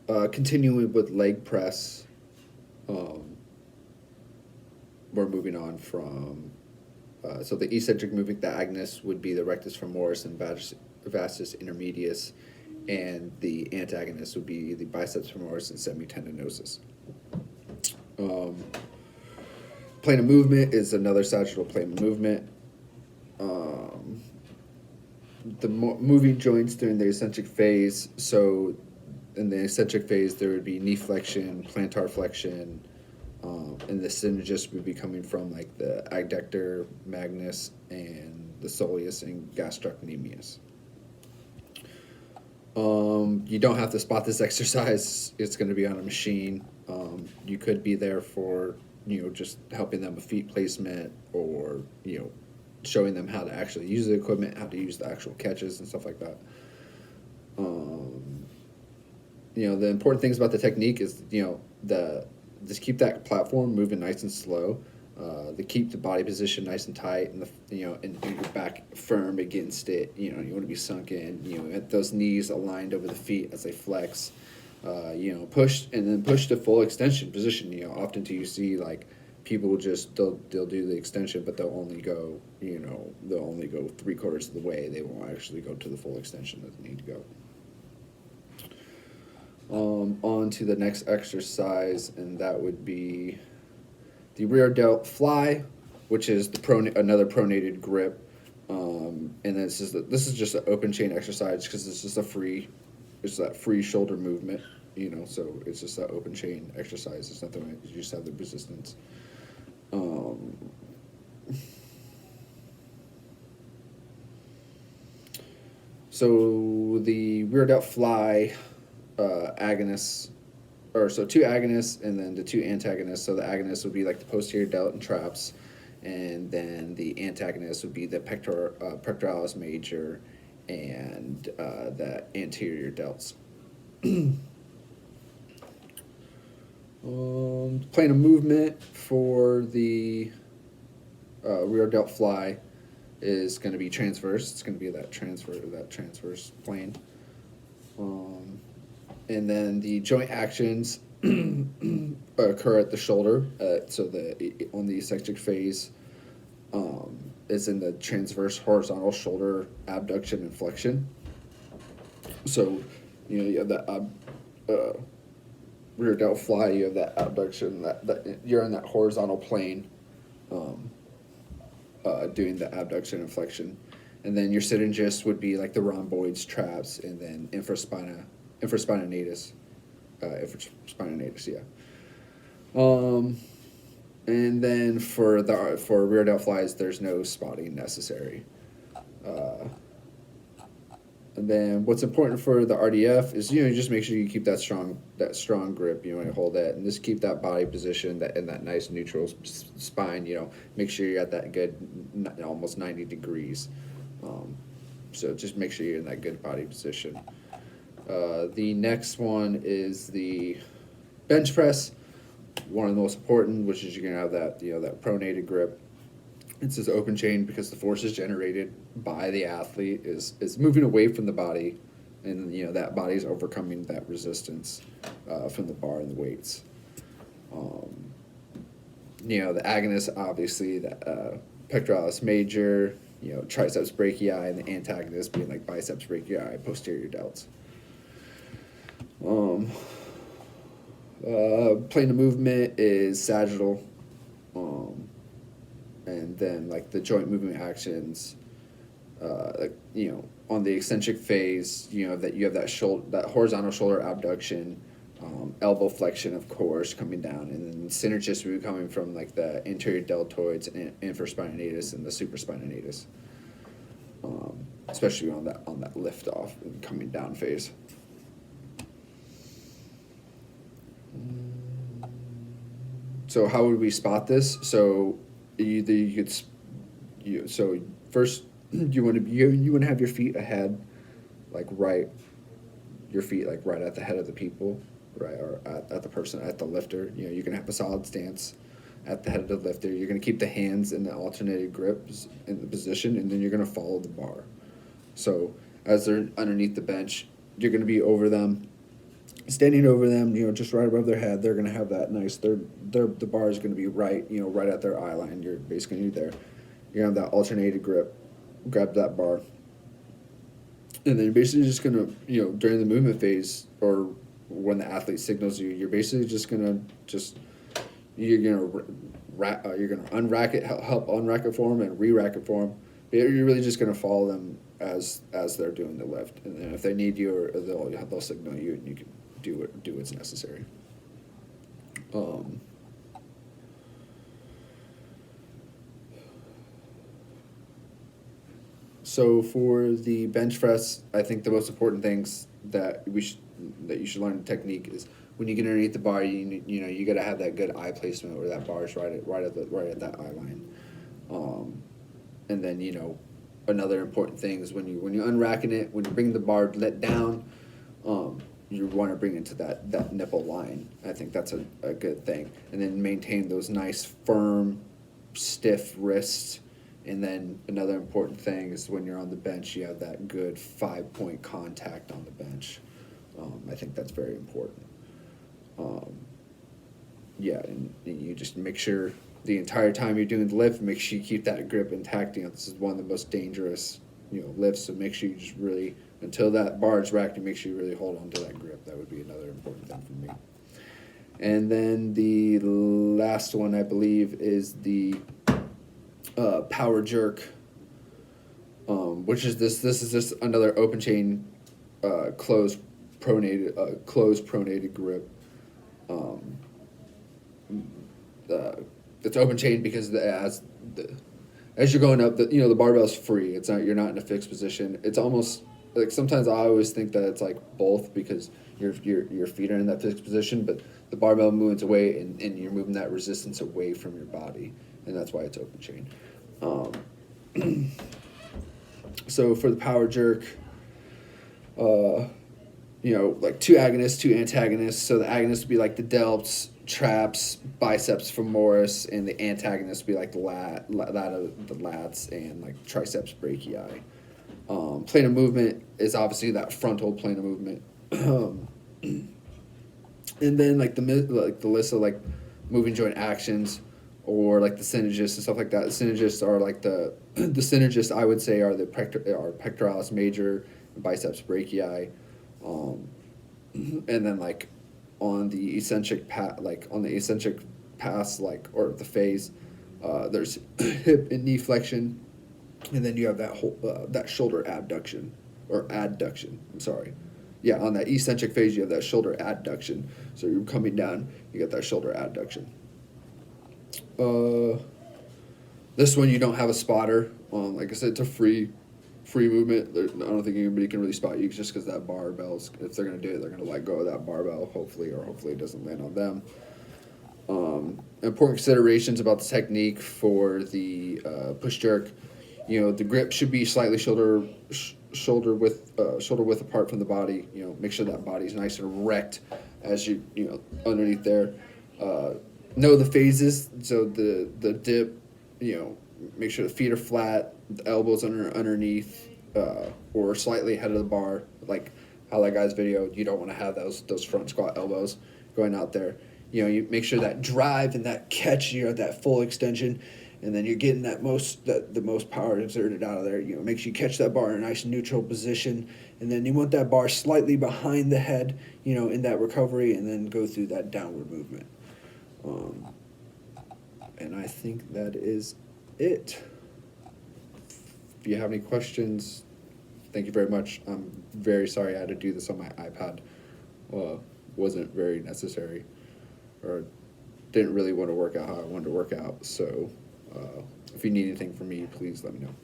Continuing with leg press, um, we're moving on from so the eccentric movement, the agonist would be the rectus femoris and vastus intermedius, and the antagonist would be the biceps femoris and semitendinosus. Um, Plane of movement is another sagittal plane of movement. Um, the moving joints during the eccentric phase. So, in the eccentric phase, there would be knee flexion, plantar flexion, and the synergist would be coming from like the adductor magnus and the soleus and gastrocnemius. You don't have to spot this exercise. It's going to be on a machine. You could be there for just helping them with feet placement or showing them how to actually use the equipment, how to use the actual catches and stuff like that. Um, the important things about the technique is the just keep that platform moving nice and slow. To keep the body position nice and tight, and and your back firm against it. You want to be sunk in. At those knees aligned over the feet as they flex. Push and then push to full extension position. Often do you see like people just they'll do the extension, but they'll only go 3/4 of the way. They won't actually go to the full extension that they need to go. On to the next exercise, and that would be the rear delt fly, which is another pronated grip. And this is just an open chain exercise because it's that free shoulder movement. So it's just that open chain exercise. It's nothing like you just have the resistance. Um, so the rear delt fly agonists, or so two agonists and then the two antagonists. So the agonists would be like the posterior delt and traps, and then the antagonist would be the pectoralis major and the anterior delts. Plane of movement for the rear delt fly is going to be transverse. It's going to be that transverse plane. And then the joint actions occur at the shoulder. So on the eccentric phase is in the transverse horizontal shoulder abduction and flexion. So you have that rear delt fly. You have that abduction. That you're in that horizontal plane, doing the abduction and flexion. And then your syringist would be like the rhomboids, traps, and then infraspinatus, yeah. And then for rear delt flies, there's no spotting necessary. And then what's important for the RDF is just make sure you keep that strong grip. You want to hold that and just keep that body position and that nice neutral spine. Make sure you're at that good almost 90 degrees. So just make sure you're in that good body position. The next one is the bench press, one of the most important, which is you're gonna have that that pronated grip. It's this open chain because the force is generated by the athlete is moving away from the body, and that body's overcoming that resistance from the bar and the weights. The agonist, obviously, the pectoralis major, triceps brachii, and the antagonist being like biceps brachii, posterior delts. Plane of movement is sagittal, and then like the joint movement actions, on the eccentric phase, that you have that horizontal shoulder abduction, elbow flexion, of course, coming down, and then synergist would be coming from like the anterior deltoids and infraspinatus and the supraspinatus, especially on that lift off and coming down phase. So how would we spot this? So so first you want to have your feet ahead, like your feet like right at the head of the people, right, or at the person, at the lifter. You're gonna have a solid stance at the head of the lifter. You're gonna keep the hands in the alternated grips in the position, and then you're gonna follow the bar. So as they're underneath the bench, you're gonna be over them. standing over them, just right above their head, they're going to have that nice. The bar is going to be right, right at their eye line. You're basically there. You're going to have that alternated grip. Grab that bar, and then you're basically just going to, during the movement phase or when the athlete signals you, you're basically just going to you're going to you're going to unrack it, help unrack it for them, and re-rack it for them. You're really just going to follow them as they're doing the lift, and then if they need you, or they'll signal you, and you can do what's necessary. So for the bench press, I think the most important things that you should learn in technique is when you get underneath the bar, you got to have that good eye placement where that bar is right at that eye line, and then another important thing is when you unracking it, when you bring the bar let down, you want to bring it to that nipple line. I think that's a good thing, and then maintain those nice firm, stiff wrists. And then another important thing is when you're on the bench, you have that good 5-point contact on the bench. I think that's very important. And you just make sure the entire time you're doing the lift, make sure you keep that grip intact. This is one of the most dangerous, lifts. So make sure you just really, until that bar is racked, you make sure you really hold on to that grip. That would be another important thing for me. And then the last one, I believe, is the power jerk, which is this is just another open chain, closed pronated grip. It's open chain because as you're going up, the barbell's free. You're not in a fixed position. It's almost like sometimes I always think that it's like both because your feet are in that fixed position, but the barbell moves away and you're moving that resistance away from your body, and that's why it's open chain. So for the power jerk, like two agonists, two antagonists. So the agonists would be like the delts, traps, biceps femoris, and the antagonists would be like the lats and like triceps brachii. Plane of movement is obviously that frontal plane of movement. And then like the list of like moving joint actions, or like the synergists and stuff like that. The synergists are like the synergists I would say are the pectoralis major, biceps brachii, and then like on the eccentric pass, or the phase, there's hip and knee flexion, and then you have that whole that shoulder abduction or adduction. I'm sorry. Yeah, on that eccentric phase, you have that shoulder adduction. So you're coming down, you get that shoulder adduction. This one you don't have a spotter. Like I said, it's a free movement. I don't think anybody can really spot you just because that barbell's. If they're gonna do it, they're gonna let go of that barbell. Hopefully it doesn't land on them. Important considerations about the technique for the push jerk. The grip should be slightly shoulder width apart from the body. Make sure that body's nice and erect as you underneath there. Know the phases, so the dip, make sure the feet are flat, the elbows underneath, or slightly ahead of the bar, like how that guy's video. You don't want to have those front squat elbows going out there. You make sure that drive and that catch, that full extension, and then you're getting the most power exerted out of there. Make sure you catch that bar in a nice neutral position, and then you want that bar slightly behind the head, in that recovery, and then go through that downward movement. And I think that is it. If you have any questions, thank you very much. I'm very sorry I had to do this on my iPad. Wasn't very necessary, or didn't really want to work out how I wanted to work out. So if you need anything from me, please let me know.